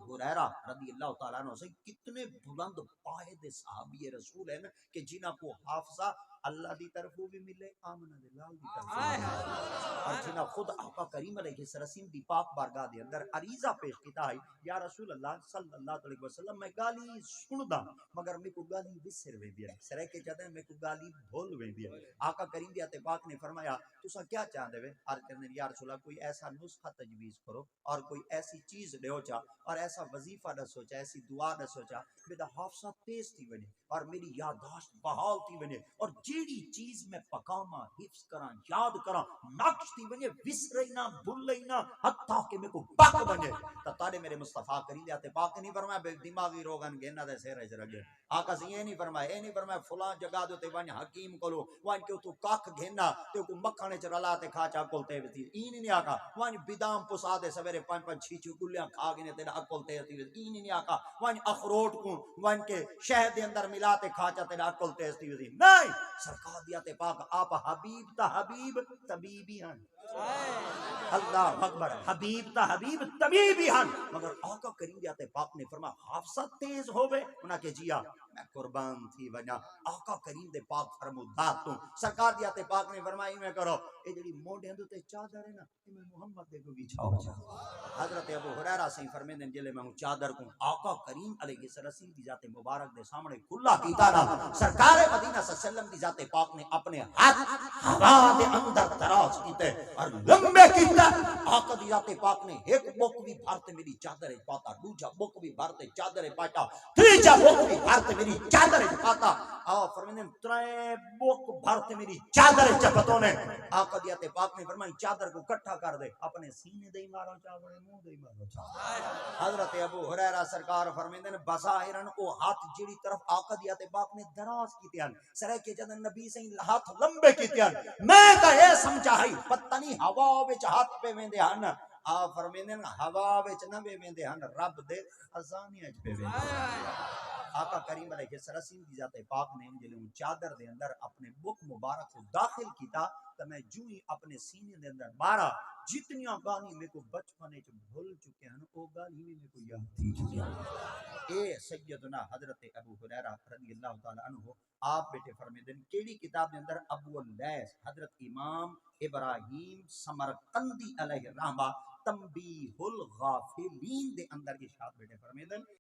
ہریرہ رضی اللہ تعالیٰ عنہ سے کتنے بلند پائے دے صحابی رسول ہیں کہ جنہاں کو حافظہ اللہ دی طرفوں بھی ملے، آمنہ باللہ دی طرفوں بھی ملے، اور جنہاں خود آقا کریم علیہ السلام دی پاک بارگاہ دے اندر عریضہ پیش کیتا ہے، یا رسول اللہ صلی اللہ علیہ وسلم میں گالی سندا مگر میں کو گالی بسر وے دیا سرے کے جدے میں کو گالی بھول وے دیا۔ آقا کریم دی تے پاک نے فرمایا تساں کیا چاہندے وے؟ عرض کرنے یا رسول اللہ کوئی ایسا نسخہ تجویز کرو اور کوئی ایسی چیز دیو چا اور ایسا وظیفہ نہ سوچا، ایسی دعا نہ سوچا میرا حافظہ تیز تھی بنے اور میری یادداشت بحال تھی بنے اور جیڑی چیز میں پکاما حفظ کراں یاد کراں نقش تھی بنے وسرئی نہ بھولئی نہ حتیٰ کہ میں کو پک بنے تو تارے میرے مصطفیٰ کریم دے پاک نہیں فرمایا بے دماغی روغن گھننا دے سیر اجر گئے آقا سے یہ نہیں فرمایا فلاں جگہ دے تے وان حکیم کولو وان کیوں تو کاک گھننا تے کو مکھانے چ رلا تے کھا چا کولتے وتی این نہیں آقا وان بدام پسا دے سویرے 5-5 6 گلیاں کھا گنے تے عقل تے این نہیں آقا وان اخروٹ کو وان کے شہد دے اندر ملا تے کھا چا تے عقل تے نہیں سرکار دیا تے پاک آپ حبیب تا حبیب طبیبی ہیں اللہ اکبر حبیب تا حبیب طبیبی ہیں مگر آقا کریم دیا تے پاک نے فرمایا حافظہ تیز ہوئے انہاں کے جیا میں قربان تھی وجہ آقا کریم دے پاک فرمودات تو سرکار دیا تے پاک نے فرمائی میں کرو اے جڑی موڈے اندر تے چادر ہے نا میں محمد دے کو بھی چھاؤ جا حضرت ابو ہریرہ سے فرمیندن جلے میں چادر کو آقا کریم علیہ السلام دی ذات مبارک دے سامنے کھلا کیتا نا سرکار مدینہ صلی اللہ علیہ وسلم دی ذات پاک نے اپنے ہاتھ ہوا دے اندر دراز کیتے اور لمبے کیتے آقا دی ذات پاک نے ایک بک بھی بھرتے میری چادر پاتا دوجا بک بھی بھرتے چادر پاتا تیجا بک بھی بھرتے میری چادر پاتا فرمیندن ترے بک بھرتے میری چادر چپتوں نے آقا دی ذات پاک نے فرمایا چادر کو اکٹھا کر دے اپنے سینے دے مارو چادر منہ دے مارو چادر حضرت ابو ہریرہ سرکار فرمیندن بظاہرن او ہاتھ جڑی طرف آقا دی ذات پاک نے دراز کیتے ہیں سرے کے جدن نبی سے ہاتھ لمبے کیتے ہیں میں تے اے سمجھا ہے پتہ نہیں ہوا وچ ہاتھ پہ ویندے ہن فرمیندن ہوا وچ نہ ویندے ہن رب دے خزانے وچ پہ ویندے آقا کریم علیہ السلام دی ذات پاک نے جلے چادر دے اندر اپنے بک مبارک کو داخل کیتا تو میں جو ہی اپنے سینے دے اندر مارا جتنیاں گالی میں کو بچپنے چ بھول چکے ہیں وہ گالی میں کو یاد تھی چکے ہیں اے سیدنا حضرت ابو ہریرہ رضی اللہ تعالی عنہ آپ بیٹے فرمیدن کیڑی کتاب دے اندر ابو اللیث حضرت امام ابراہیم سمرقندی علیہ الرحمہ تنبیہ الغافلین دے اندر ارشاد بیٹے فرمیدن